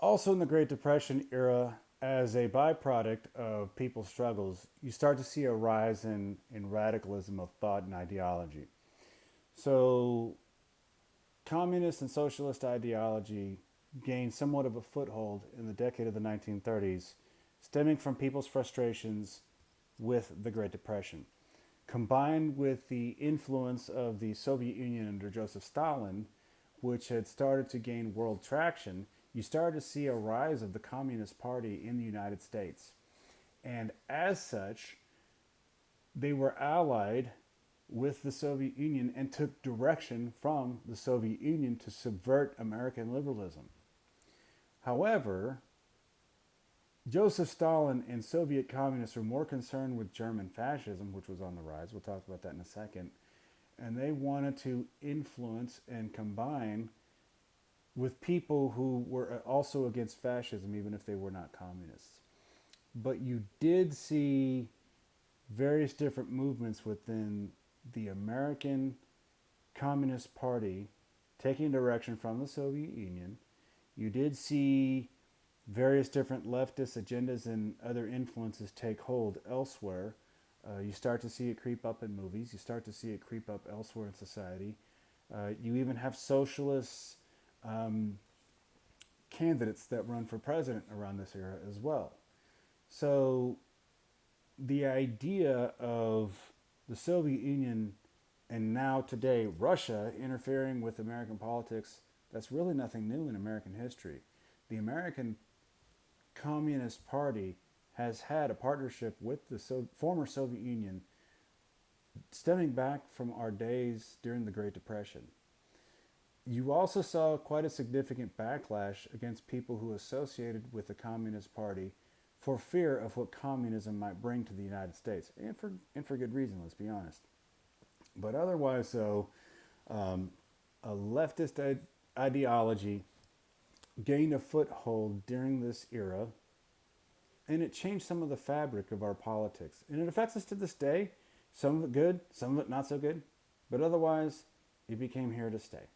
Also, in the Great Depression era, as a byproduct of people's struggles, you start to see a rise in radicalism of thought and ideology. So, communist and socialist ideology gained somewhat of a foothold in the decade of the 1930s, stemming from people's frustrations with the Great Depression. Combined with the influence of the Soviet Union under Joseph Stalin, which had started to gain world traction, you started to see a rise of the Communist Party in the United States. And as such, they were allied with the Soviet Union and took direction from the Soviet Union to subvert American liberalism. However, Joseph Stalin and Soviet communists were more concerned with German fascism, which was on the rise. We'll talk about that in a second. And they wanted to influence and combine with people who were also against fascism, even if they were not communists. But you did see various different movements within the American Communist Party taking direction from the Soviet Union. You did see various different leftist agendas and other influences take hold elsewhere. You start to see it creep up in movies. You start to see it creep up elsewhere in society. You even have socialists um, candidates that run for president around this era as well. So the idea of the Soviet Union and now today Russia interfering with American politics, that's really nothing new in American history. The American Communist Party has had a partnership with the former Soviet Union stemming back from our days during the Great Depression. You also saw quite a significant backlash against people who associated with the Communist Party for fear of what communism might bring to the United States, and for good reason, let's be honest. But otherwise, though, a leftist ideology gained a foothold during this era, and it changed some of the fabric of our politics. And it affects us to this day. Some of it good, some of it not so good, but otherwise, it became here to stay.